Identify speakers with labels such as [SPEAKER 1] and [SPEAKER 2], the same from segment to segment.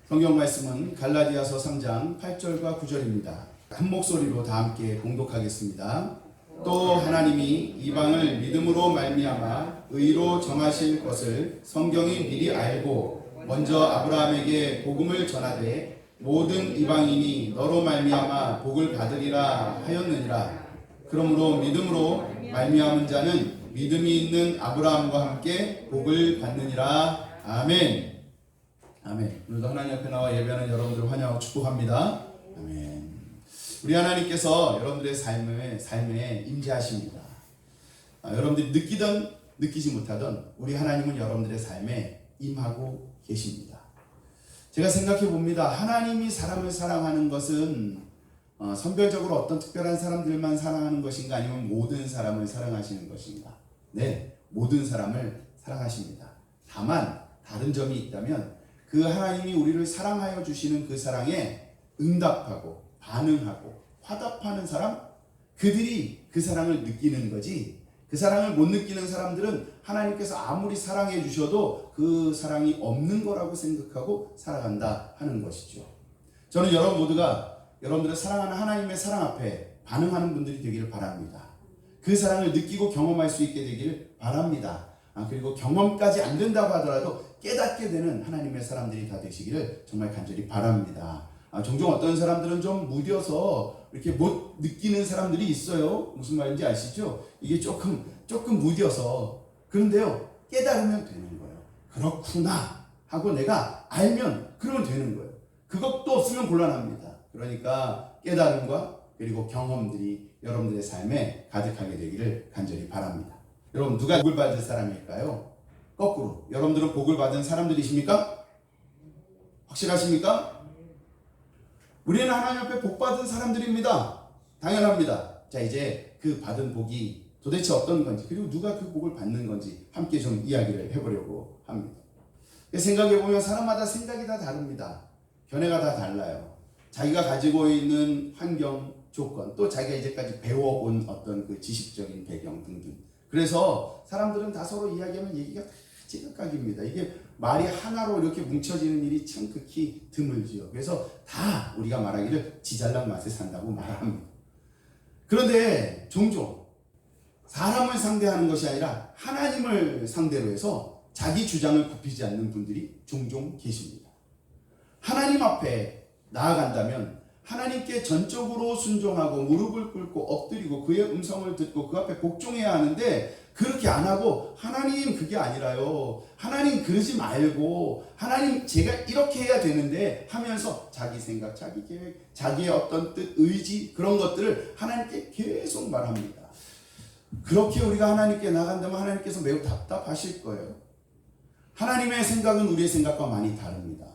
[SPEAKER 1] 성경 말씀은 갈라디아서 3장 8절과 9절입니다. 한 목소리로 다 함께 봉독하겠습니다. 또 하나님이 이방을 믿음으로 말미암아 의로 정하실 것을 성경이 미리 알고 먼저 아브라함에게 복음을 전하되 모든 이방인이 너로 말미암아 복을 받으리라 하였느니라. 그러므로 믿음으로 말미암은 자는 믿음이 있는 아브라함과 함께 복을 받느니라. 아멘. 아멘. 오늘도 하나님 앞에 나와 예배하는 여러분들을 환영하고 축복합니다. 아멘. 우리 하나님께서 여러분들의 삶에 임재하십니다. 여러분들이 느끼든 느끼지 못하든 우리 하나님은 여러분들의 삶에 임하고 계십니다. 제가 생각해 봅니다. 하나님이 사람을 사랑하는 것은 선별적으로 어떤 특별한 사람들만 사랑하는 것인가, 아니면 모든 사람을 사랑하시는 것인가? 네, 모든 사람을 사랑하십니다. 다만 다른 점이 있다면 그 하나님이 우리를 사랑하여 주시는 그 사랑에 응답하고 반응하고 화답하는 사람, 그들이 그 사랑을 느끼는 거지, 그 사랑을 못 느끼는 사람들은 하나님께서 아무리 사랑해 주셔도 그 사랑이 없는 거라고 생각하고 살아간다 하는 것이죠. 저는 여러분 모두가 여러분들을 사랑하는 하나님의 사랑 앞에 반응하는 분들이 되기를 바랍니다. 그 사랑을 느끼고 경험할 수 있게 되기를 바랍니다. 그리고 경험까지 안 된다고 하더라도 깨닫게 되는 하나님의 사람들이 다 되시기를 정말 간절히 바랍니다. 종종 어떤 사람들은 좀 무뎌서 이렇게 못 느끼는 사람들이 있어요. 무슨 말인지 아시죠? 이게 조금 무뎌서, 그런데요, 깨달으면 되는 거예요. 그렇구나 하고 내가 알면 그러면 되는 거예요. 그것도 없으면 곤란합니다. 그러니까 깨달음과 그리고 경험들이 여러분들의 삶에 가득하게 되기를 간절히 바랍니다. 여러분, 누가 복을 받을 사람일까요? 거꾸로 여러분들은 복을 받은 사람들이십니까? 확실하십니까? 우리는 하나님 앞에 복 받은 사람들입니다. 당연합니다. 자, 이제 그 받은 복이 도대체 어떤 건지, 그리고 누가 그 복을 받는 건지 함께 좀 이야기를 해보려고 합니다. 생각해보면 사람마다 생각이 다 다릅니다. 견해가 다 달라요. 자기가 가지고 있는 환경, 조건, 또 자기가 이제까지 배워온 어떤 그 지식적인 배경 등등. 그래서 사람들은 다 서로 이야기하면 얘기가 다 찌각각입니다. 이게 말이 하나로 이렇게 뭉쳐지는 일이 참 극히 드물지요. 그래서 다 우리가 말하기를 지잘난 맛에 산다고 말합니다. 그런데 종종 사람을 상대하는 것이 아니라 하나님을 상대로 해서 자기 주장을 굽히지 않는 분들이 종종 계십니다. 하나님 앞에 나아간다면 하나님께 전적으로 순종하고 무릎을 꿇고 엎드리고 그의 음성을 듣고 그 앞에 복종해야 하는데, 그렇게 안 하고 하나님 그게 아니라요, 하나님 그러지 말고 하나님 제가 이렇게 해야 되는데 하면서 자기 생각, 자기 계획, 자기의 어떤 뜻, 의지, 그런 것들을 하나님께 계속 말합니다. 그렇게 우리가 하나님께 나간다면 하나님께서 매우 답답하실 거예요. 하나님의 생각은 우리의 생각과 많이 다릅니다.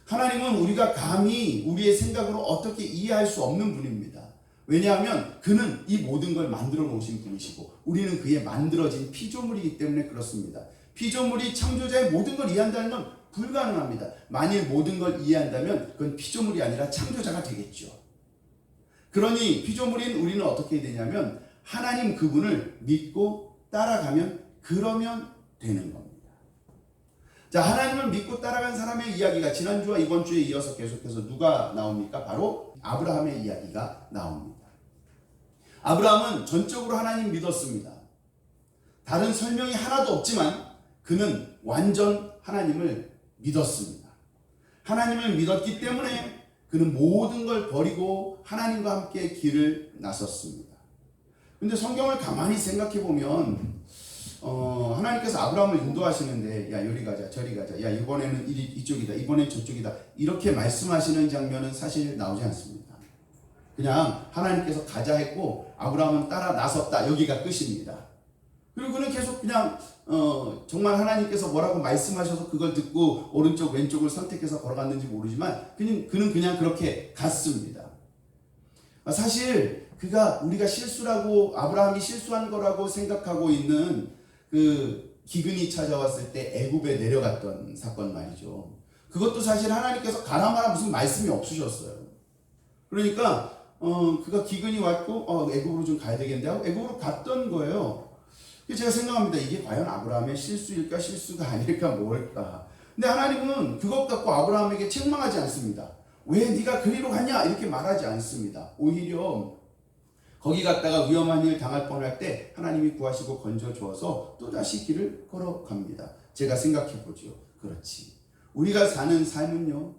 [SPEAKER 1] 하나님은 우리가 감히 우리의 생각으로 어떻게 이해할 수 없는 분입니다. 왜냐하면 그는 이 모든 걸 만들어 놓으신 분이시고 우리는 그의 만들어진 피조물이기 때문에 그렇습니다. 피조물이 창조자의 모든 걸 이해한다는 건 불가능합니다. 만일 모든 걸 이해한다면 그건 피조물이 아니라 창조자가 되겠죠. 그러니 피조물인 우리는 어떻게 되냐면 하나님 그분을 믿고 따라가면 그러면 되는 겁니다. 자, 하나님을 믿고 따라간 사람의 이야기가 지난주와 이번 주에 이어서 계속해서 누가 나옵니까? 바로 아브라함의 이야기가 나옵니다. 아브라함은 전적으로 하나님 믿었습니다. 다른 설명이 하나도 없지만 그는 완전 하나님을 믿었습니다. 하나님을 믿었기 때문에 그는 모든 걸 버리고 하나님과 함께 길을 나섰습니다. 근데 성경을 가만히 생각해 보면 하나님께서 아브라함을 인도하시는데, 야, 여기 가자, 저리 가자, 야, 이번에는 이쪽이다, 이번엔 저쪽이다, 이렇게 말씀하시는 장면은 사실 나오지 않습니다. 그냥 하나님께서 가자 했고 아브라함은 따라 나섰다, 여기가 끝입니다. 그리고 그는 계속 그냥 정말 하나님께서 뭐라고 말씀하셔서 그걸 듣고 오른쪽 왼쪽을 선택해서 걸어갔는지 모르지만 그는 그냥 그렇게 갔습니다. 사실 우리가 실수라고, 아브라함이 실수한 거라고 생각하고 있는 그 기근이 찾아왔을 때 애굽에 내려갔던 사건 말이죠. 그것도 사실 하나님께서 가라 마라 무슨 말씀이 없으셨어요. 그러니까 그가 기근이 왔고 애굽으로 좀 가야 되겠는데 하고 애굽으로 갔던 거예요. 제가 생각합니다. 이게 과연 아브라함의 실수일까 실수가 아닐까 뭘까. 근데 하나님은 그것 갖고 아브라함에게 책망하지 않습니다. 왜 네가 그리로 갔냐 이렇게 말하지 않습니다. 오히려 거기 갔다가 위험한 일 당할 뻔할 때 하나님이 구하시고 건져주어서 또다시 길을 걸어갑니다. 제가 생각해 보죠. 그렇지. 우리가 사는 삶은요,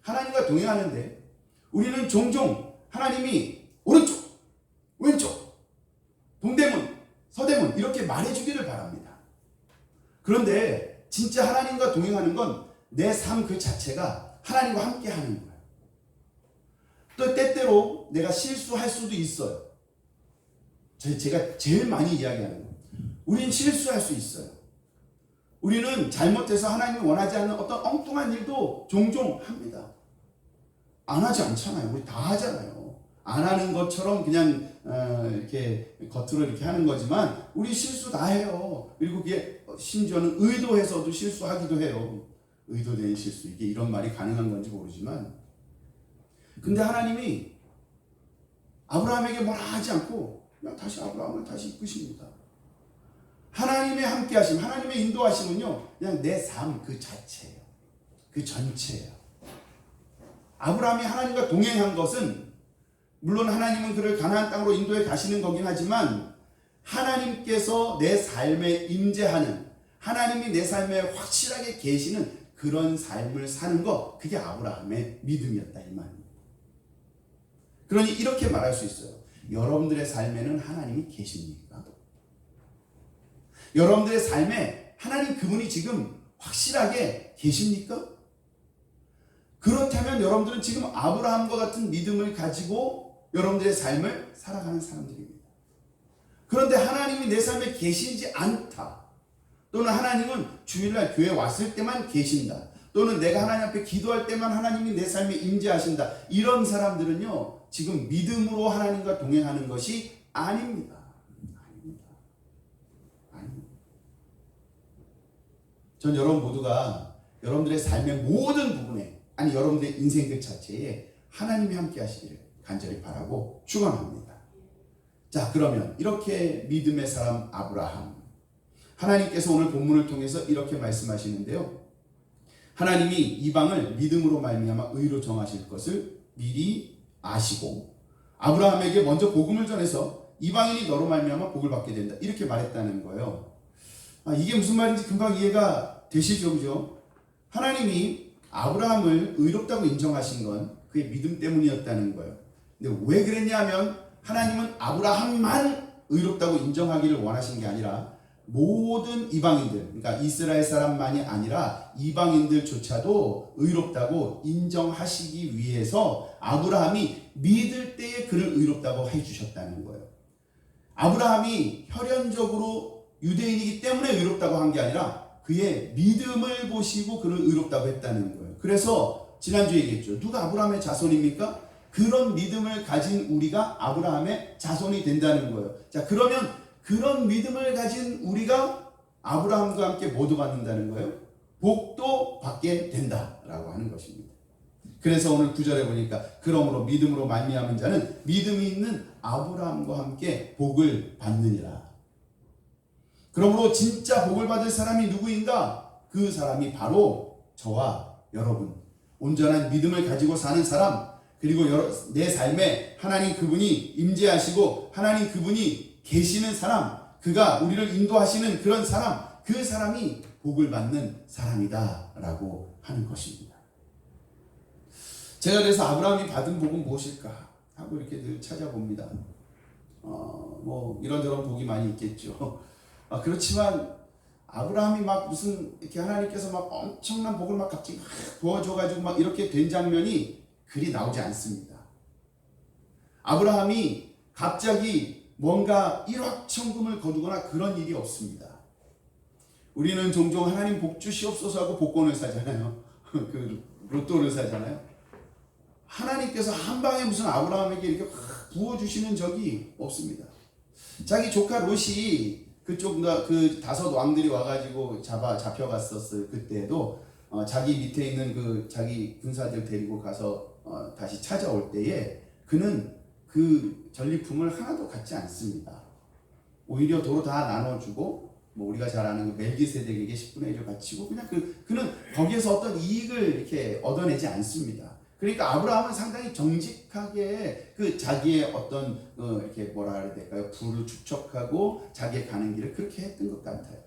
[SPEAKER 1] 하나님과 동행하는데 우리는 종종 하나님이 오른쪽, 왼쪽, 동대문, 서대문 이렇게 말해주기를 바랍니다. 그런데 진짜 하나님과 동행하는 건 내 삶 그 자체가 하나님과 함께 하는 거예요. 또 때때로 내가 실수할 수도 있어요. 제가 제일 많이 이야기하는 거예요. 우린 실수할 수 있어요. 우리는 잘못해서 하나님이 원하지 않는 어떤 엉뚱한 일도 종종 합니다. 안 하지 않잖아요. 우리 다 하잖아요. 안 하는 것처럼 그냥 이렇게 겉으로 이렇게 하는 거지만 우리 실수 다 해요. 그리고 그게 심지어는 의도해서도 실수하기도 해요. 의도된 실수. 이게 이런 말이 가능한 건지 모르지만 근데 하나님이 아브라함에게 뭐라 하지 않고 그냥 다시 아브라함을 다시 이끄십니다. 하나님의 함께하심, 하나님의 인도하심은요, 그냥 내 삶 그 자체예요. 그 전체예요. 아브라함이 하나님과 동행한 것은 물론 하나님은 그를 가나안 땅으로 인도해 가시는 거긴 하지만 하나님께서 내 삶에 임재하는, 하나님이 내 삶에 확실하게 계시는 그런 삶을 사는 것, 그게 아브라함의 믿음이었다 이 말입니다. 그러니 이렇게 말할 수 있어요. 여러분들의 삶에는 하나님이 계십니까? 여러분들의 삶에 하나님 그분이 지금 확실하게 계십니까? 그렇다면 여러분들은 지금 아브라함과 같은 믿음을 가지고 여러분들의 삶을 살아가는 사람들입니다. 그런데 하나님이 내 삶에 계시지 않다. 또는 하나님은 주일날 교회 왔을 때만 계신다. 또는 내가 하나님 앞에 기도할 때만 하나님이 내 삶에 임재하신다. 이런 사람들은요, 지금 믿음으로 하나님과 동행하는 것이 아닙니다. 전 여러분 모두가 여러분들의 삶의 모든 부분에, 아니 여러분들의 인생 그 자체에 하나님이 함께 하시기를 간절히 바라고 축원합니다. 자, 그러면 이렇게 믿음의 사람 아브라함, 하나님께서 오늘 본문을 통해서 이렇게 말씀하시는데요. 하나님이 이방을 믿음으로 말미암아 의로 정하실 것을 미리 아시고 아브라함에게 먼저 복음을 전해서 이방인이 너로 말미암아 복을 받게 된다. 이렇게 말했다는 거예요. 이게 무슨 말인지 금방 이해가 되시죠? 그죠? 하나님이 아브라함을 의롭다고 인정하신 건 그의 믿음 때문이었다는 거예요. 근데 왜 그랬냐 하면 하나님은 아브라함만 의롭다고 인정하기를 원하신 게 아니라 모든 이방인들, 그러니까 이스라엘 사람만이 아니라 이방인들조차도 의롭다고 인정하시기 위해서 아브라함이 믿을 때에 그를 의롭다고 해주셨다는 거예요. 아브라함이 혈연적으로 유대인이기 때문에 의롭다고 한 게 아니라 그의 믿음을 보시고 그를 의롭다고 했다는 거예요. 그래서 지난주에 얘기했죠. 누가 아브라함의 자손입니까? 그런 믿음을 가진 우리가 아브라함의 자손이 된다는 거예요. 자, 그러면 그런 믿음을 가진 우리가 아브라함과 함께 모두 받는다는 거예요. 복도 받게 된다라고 하는 것입니다. 그래서 오늘 9절에 보니까 그러므로 믿음으로 말미암은 자는 믿음이 있는 아브라함과 함께 복을 받느니라. 그러므로 진짜 복을 받을 사람이 누구인가? 그 사람이 바로 저와 여러분, 온전한 믿음을 가지고 사는 사람, 그리고 내 삶에 하나님 그분이 임재하시고 하나님 그분이 계시는 사람, 그가 우리를 인도하시는 그런 사람, 그 사람이 복을 받는 사람이다 라고 하는 것입니다. 제가 그래서 아브라함이 받은 복은 무엇일까 하고 이렇게 늘 찾아봅니다. 뭐 이런저런 복이 많이 있겠죠. 그렇지만 아브라함이 막 무슨 이렇게 하나님께서 막 엄청난 복을 막 갑자기 막 부어줘가지고 막 이렇게 된 장면이 그리 나오지 않습니다. 아브라함이 갑자기 뭔가 일확천금을 거두거나 그런 일이 없습니다. 우리는 종종 하나님 복 주시옵소서 하고 복권을 사잖아요. 그 로또를 사잖아요. 하나님께서 한 방에 무슨 아브라함에게 이렇게 부어주시는 적이 없습니다. 자기 조카 롯이 그쪽 그 다섯 왕들이 와가지고 잡혀갔었을 그때도 자기 밑에 있는 그 자기 군사들 데리고 가서 다시 찾아올 때에 그는 그 전리품을 하나도 갖지 않습니다. 오히려 도로 다 나눠주고 뭐 우리가 잘 아는 그 멜기세덱에게 10분의 1을 바치고 그냥 그는 거기에서 어떤 이익을 이렇게 얻어내지 않습니다. 그러니까 아브라함은 상당히 정직하게 그 자기의 어떤 이렇게 뭐라 그래야 될까요? 부를 축적하고 자기의 가는 길을 그렇게 했던 것 같아요.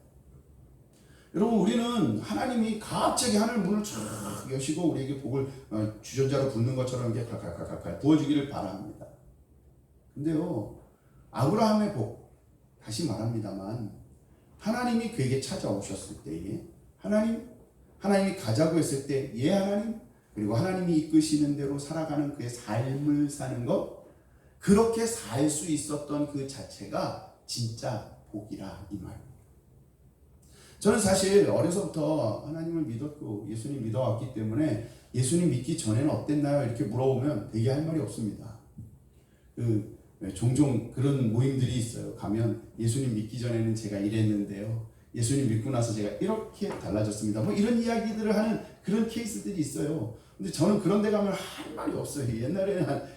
[SPEAKER 1] 여러분, 우리는 하나님이 갑자기 하늘 문을 쫙 여시고 우리에게 복을 주전자로 붓는 것처럼 이렇게 칼칼칼칼 부어주기를 바랍니다. 근데요, 아브라함의 복, 다시 말합니다만 하나님이 그에게 찾아오셨을 때에 하나님이 가자고 했을 때 예 하나님, 그리고 하나님이 이끄시는 대로 살아가는 그의 삶을 사는 것, 그렇게 살 수 있었던 그 자체가 진짜 복이라 이 말입니다. 저는 사실 어려서부터 하나님을 믿었고 예수님 믿어왔기 때문에 예수님 믿기 전에는 어땠나요? 이렇게 물어보면 되게 할 말이 없습니다. 종종 그런 모임들이 있어요. 가면 예수님 믿기 전에는 제가 이랬는데요. 예수님 믿고 나서 제가 이렇게 달라졌습니다. 뭐 이런 이야기들을 하는 그런 케이스들이 있어요. 근데 저는 그런 데 가면 할 말이 없어요.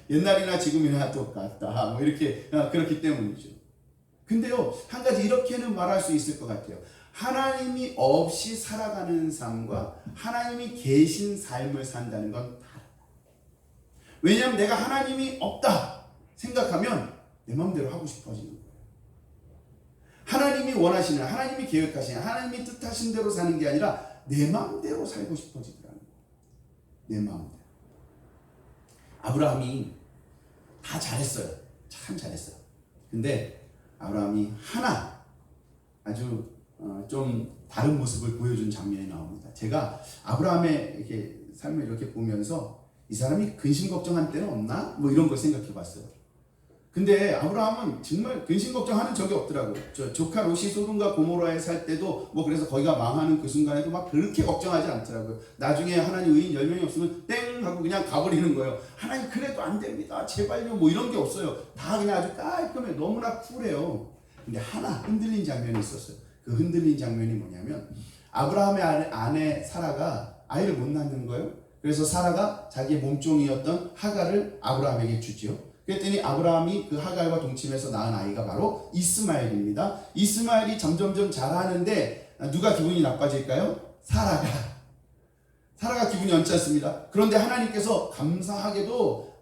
[SPEAKER 1] 옛날이나 지금이나 똑같다. 뭐 이렇게 그렇기 때문이죠. 근데요, 한 가지 이렇게는 말할 수 있을 것 같아요. 하나님이 없이 살아가는 삶과 하나님이 계신 삶을 산다는 건 다르다. 왜냐하면 내가 하나님이 없다 생각하면 내 마음대로 하고 싶어지는 거예요. 하나님이 원하시는, 하나님이 계획하시는, 하나님이 뜻하신 대로 사는 게 아니라 내 마음대로 살고 싶어지더라는 거예요. 내 마음대로. 아브라함이 다 잘했어요. 참 잘했어요. 근데 아브라함이 하나 아주 좀 다른 모습을 보여준 장면이 나옵니다. 제가 아브라함의 이렇게 삶을 이렇게 보면서 이 사람이 근심 걱정한 때는 없나? 뭐 이런 걸 생각해 봤어요. 근데 아브라함은 정말 근심 걱정하는 적이 없더라고요. 저 조카 롯이 소돔과 고모라에 살 때도 뭐 그래서 거기가 망하는 그 순간에도 막 그렇게 걱정하지 않더라고요. 나중에 하나님 의인 10명이 없으면 땡 하고 그냥 가버리는 거예요. 하나님 그래도 안 됩니다. 제발요. 뭐 이런 게 없어요. 다 그냥 아주 깔끔해. 너무나 쿨해요. 근데 하나 흔들린 장면이 있었어요. 그 흔들린 장면이 뭐냐면 아브라함의 아내 사라가 아이를 못 낳는 거예요. 그래서 사라가 자기의 몸종이었던 하갈을 아브라함에게 주지요. 그랬더니 아브라함이 그 하갈과 동침해서 낳은 아이가 바로 이스마엘입니다. 이스마엘이 점점점 자라는데 누가 기분이 나빠질까요? 사라가 기분이 언짢습니다. 그런데 하나님께서 감사하게도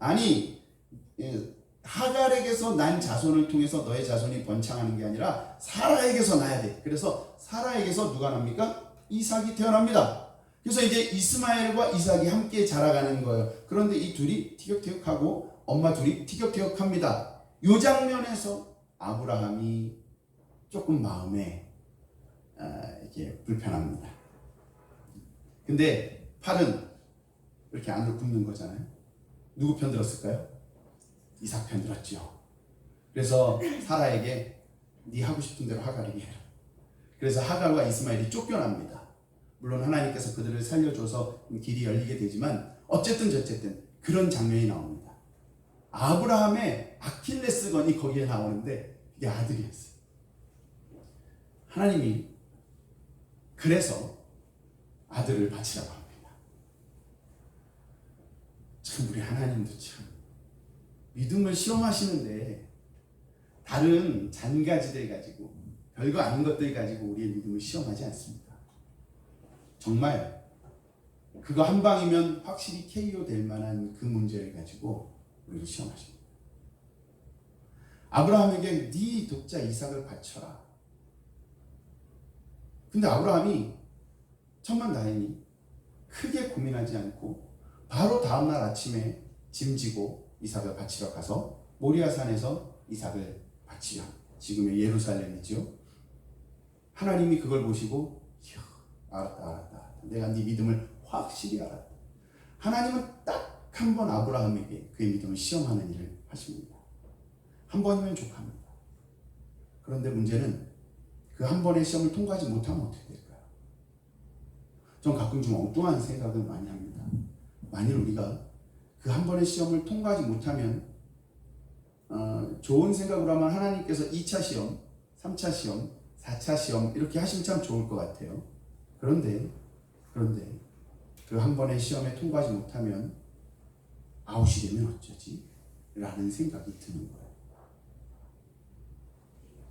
[SPEAKER 1] 하갈에게서 난 자손을 통해서 너의 자손이 번창하는 게 아니라 사라에게서 나야 돼. 그래서 사라에게서 누가 납니까? 이삭이 태어납니다. 그래서 이제 이스마엘과 이삭이 함께 자라가는 거예요. 그런데 이 둘이 티격태격하고 엄마 둘이 티격태격합니다. 이 장면에서 아브라함이 조금 마음에 이렇게 불편합니다. 근데 팔은 이렇게 안으로 굽는 거잖아요. 누구 편 들었을까요? 이삭 편 들었죠. 그래서 사라에게 네 하고 싶은 대로 하갈에게 해라. 그래서 하갈과 이스마엘이 쫓겨납니다. 물론 하나님께서 그들을 살려줘서 길이 열리게 되지만 어쨌든 그런 장면이 나옵니다. 아브라함의 아킬레스건이 거기에 나오는데 이게 아들이었어요. 하나님이 그래서 아들을 바치라고 합니다. 참 우리 하나님도 참 믿음을 시험하시는데 다른 잔가지들 가지고 별거 아닌 것들 가지고 우리의 믿음을 시험하지 않습니다. 정말 그거 한 방이면 확실히 KO 될 만한 그 문제를 가지고 우리를 시험하십니다. 아브라함에게 네 독자 이삭을 바쳐라. 근데 아브라함이 천만다행히 크게 고민하지 않고 바로 다음날 아침에 짐지고 이삭을 바치러 가서 모리아산에서 이삭을 바치려, 지금의 예루살렘이죠. 하나님이 그걸 보시고 알았다. 내가 네 믿음을 확실히 알았다. 하나님은 딱 한 번 아브라함에게 그의 믿음을 시험하는 일을 하십니다. 한 번이면 족합니다. 그런데 문제는 그 한 번의 시험을 통과하지 못하면 어떻게 될까요? 전 가끔 좀 엉뚱한 생각을 많이 합니다. 만일 우리가 그 한 번의 시험을 통과하지 못하면 좋은 생각으로 하면 하나님께서 2차 시험, 3차 시험, 4차 시험 이렇게 하시면 참 좋을 것 같아요. 그런데 그 한 번의 시험에 통과하지 못하면 아웃이 되면 어쩌지? 라는 생각이 드는 거예요.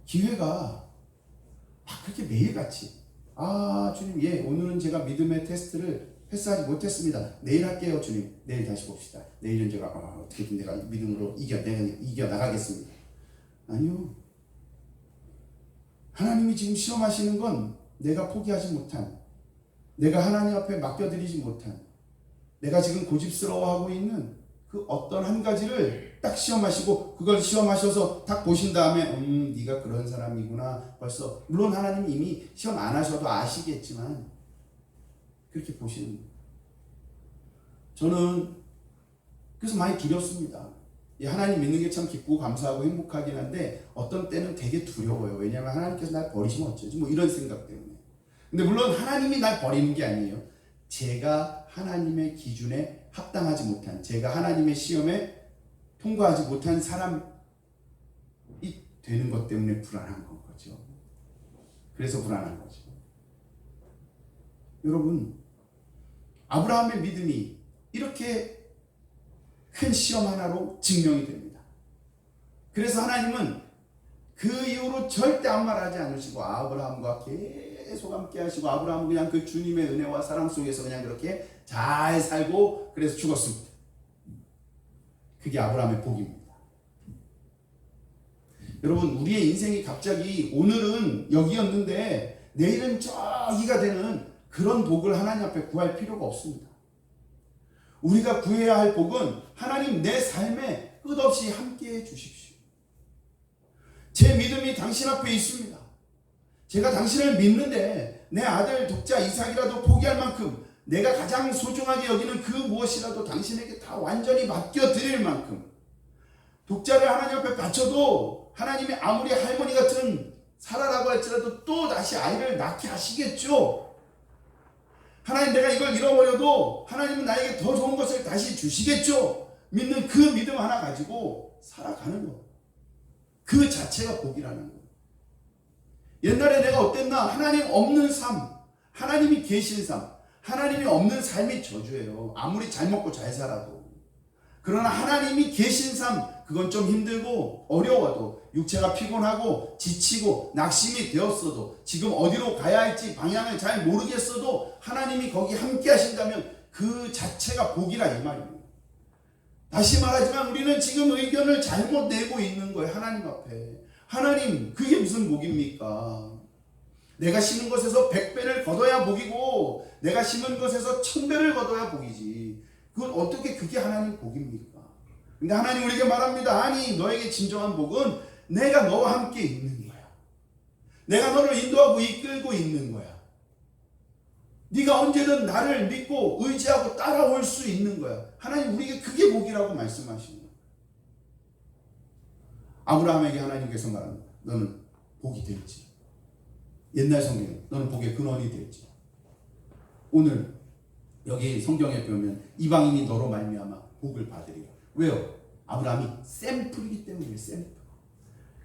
[SPEAKER 1] 기회가 그렇게 매일같이 주님, 예, 오늘은 제가 믿음의 테스트를 패스하지 못했습니다. 내일 할게요, 주님. 내일 다시 봅시다. 내일은 제가 어떻게든 내가 믿음으로 이겨 나가겠습니다. 아니요. 하나님이 지금 시험하시는 건 내가 포기하지 못한, 내가 하나님 앞에 맡겨드리지 못한, 내가 지금 고집스러워하고 있는 그 어떤 한 가지를 딱 시험하시고, 그걸 시험하셔서 딱 보신 다음에 네가 그런 사람이구나. 벌써 물론 하나님이 이미 시험 안 하셔도 아시겠지만 그렇게 보시는 거예요. 저는 그래서 많이 두렵습니다. 하나님 믿는 게 참 기쁘고 감사하고 행복하긴 한데 어떤 때는 되게 두려워요. 왜냐하면 하나님께서 날 버리시면 어쩌지? 뭐 이런 생각 때문에. 근데 물론 하나님이 날 버리는 게 아니에요. 제가 하나님의 기준에 합당하지 못한, 제가 하나님의 시험에 통과하지 못한 사람이 되는 것 때문에 불안한 거죠. 그래서 불안한 거죠. 여러분, 아브라함의 믿음이 이렇게 큰 시험 하나로 증명이 됩니다. 그래서 하나님은 그 이후로 절대 아무 말 하지 않으시고 아브라함과 계속 함께 하시고, 아브라함은 그냥 그 주님의 은혜와 사랑 속에서 그냥 그렇게 잘 살고 그래서 죽었습니다. 그게 아브라함의 복입니다. 여러분, 우리의 인생이 갑자기 오늘은 여기였는데 내일은 저기가 되는 그런 복을 하나님 앞에 구할 필요가 없습니다. 우리가 구해야 할 복은 하나님 내 삶에 끝없이 함께해 주십시오. 제 믿음이 당신 앞에 있습니다. 제가 당신을 믿는데 내 아들 독자 이삭이라도 포기할 만큼, 내가 가장 소중하게 여기는 그 무엇이라도 당신에게 다 완전히 맡겨드릴 만큼, 독자를 하나님 앞에 바쳐도 하나님이 아무리 할머니 같은 사라라고 할지라도 또 다시 아이를 낳게 하시겠죠. 하나님, 내가 이걸 잃어버려도 하나님은 나에게 더 좋은 것을 다시 주시겠죠. 믿는 그 믿음 하나 가지고 살아가는 것, 그 자체가 복이라는 것. 옛날에 내가 어땠나? 하나님 없는 삶, 하나님이 계신 삶, 하나님이 없는 삶이 저주예요. 아무리 잘 먹고 잘 살아도. 그러나 하나님이 계신 삶, 그건 좀 힘들고 어려워도, 육체가 피곤하고 지치고 낙심이 되었어도, 지금 어디로 가야 할지 방향을 잘 모르겠어도 하나님이 거기 함께 하신다면 그 자체가 복이라 이 말입니다. 다시 말하지만 우리는 지금 의견을 잘못 내고 있는 거예요. 하나님 앞에. 하나님, 그게 무슨 복입니까? 내가 심은 것에서 100배를 거둬야 복이고 내가 심은 것에서 1000배를 거둬야 복이지. 그건 어떻게 그게 하나님 복입니까? 근데 하나님 우리에게 말합니다. 아니, 너에게 진정한 복은 내가 너와 함께 있는 거야. 내가 너를 인도하고 이끌고 있는 거야. 네가 언제든 나를 믿고 의지하고 따라올 수 있는 거야. 하나님 우리에게 그게 복이라고 말씀하시는 거야. 아브라함에게 하나님께서 말합니다. 너는 복이 될지. 옛날 성경에 너는 복의 근원이 될지. 오늘 여기 성경에 보면 이방인이 너로 말미암아 복을 받으리라. 왜요? 아브라함이 샘플이기 때문이에요. 샘플.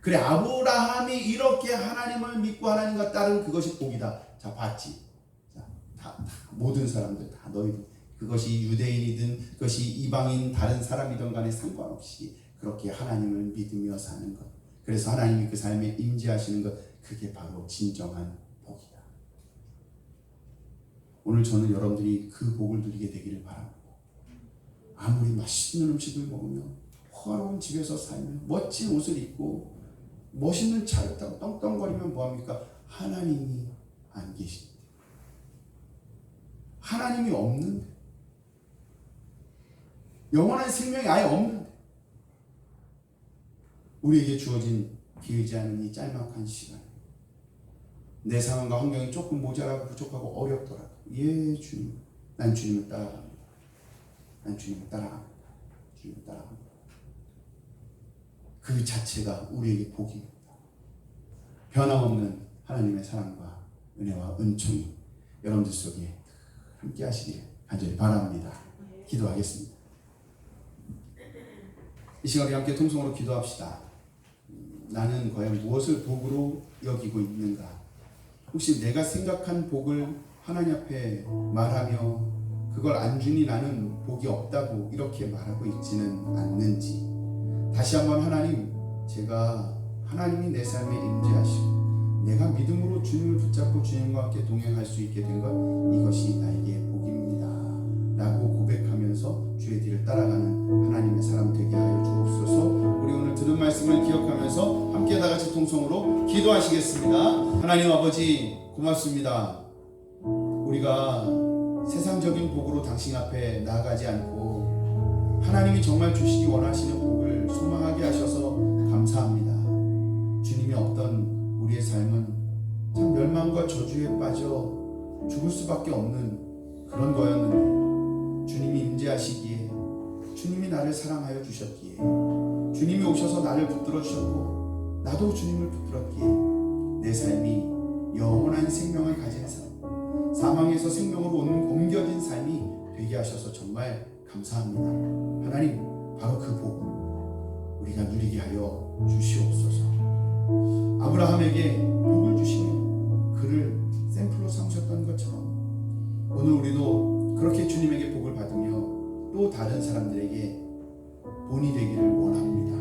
[SPEAKER 1] 그래, 아브라함이 이렇게 하나님을 믿고 하나님과 따른 그것이 복이다. 자, 봤지? 자, 다 모든 사람들 다 너희들, 그것이 유대인이든 그것이 이방인 다른 사람이든 간에 상관없이 그렇게 하나님을 믿으며 사는 것, 그래서 하나님이 그 삶에 임재하시는 것, 그게 바로 진정한 복이다. 오늘 저는 여러분들이 그 복을 누리게 되기를 바랍니다. 아무리 맛있는 음식을 먹으며 호화로운 집에서 살며 멋진 옷을 입고 멋있는 차를 타고 떵떵거리면 뭐합니까? 하나님이 안 계신데, 하나님이 없는데, 영원한 생명이 아예 없는데, 우리에게 주어진 길지 않은 이 짤막한 시간, 내 상황과 환경이 조금 모자라고 부족하고 어렵더라도, 예 주님, 난 주님을 따라갑니다. 난 주님을 따라갑니다. 주님을 따라갑니다. 그 자체가 우리에게 복입니다. 변함없는 하나님의 사랑과 은혜와 은총이 여러분들 속에 함께 하시길 간절히 바랍니다. 기도하겠습니다. 이 시간 우리 함께 통성으로 기도합시다. 나는 과연 무엇을 복으로 여기고 있는가? 혹시 내가 생각한 복을 하나님 앞에 말하며 그걸 안 주니 나는 복이 없다고 이렇게 말하고 있지는 않는지, 다시 한번 하나님, 제가 하나님이 내 삶에 임재하시고 내가 믿음으로 주님을 붙잡고 주님과 함께 동행할 수 있게 된 것, 이것이 나에게 복입니다 라고 고백하면서 주의 뒤를 따라가는 하나님의 사람 되게 하여 주옵소서. 우리 오늘 들은 말씀을 기억하면서 함께 다 같이 통성으로 기도하시겠습니다. 하나님 아버지 고맙습니다. 우리가 세상적인 복으로 당신 앞에 나아가지 않고 하나님이 정말 주시기 원하시는 복을 소망하게 하셔서 감사합니다. 주님이 없던 우리의 삶은 참 멸망과 저주에 빠져 죽을 수밖에 없는 그런 거였는데, 주님이 임재하시기에, 주님이 나를 사랑하여 주셨기에, 주님이 오셔서 나를 붙들어 주셨고 나도 주님을 붙들었기에 내 삶이 영원한 생명을 가진 삶, 사망에서 생명으로 옮겨진 삶이 되게 하셔서 정말 감사합니다. 하나님, 바로 그 복 우리가 누리게 하여 주시옵소서. 아브라함에게 복을 주시며 그를 샘플로 삼으셨던 것처럼 오늘 우리도 그렇게 주님에게 복을 받으며 또 다른 사람들에게 본이 되기를 원합니다.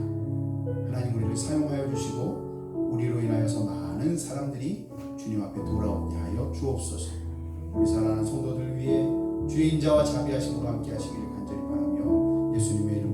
[SPEAKER 1] 하나님, 우리를 사용하여 주시고 우리로 인하여서 많은 사람들이 주님 앞에 돌아오게 하여 주옵소서. 우리 사랑하는 성도들 위해 주의 인자와 자비하심으로 함께 하시기를 간절히 바라며 예수님의 이름으로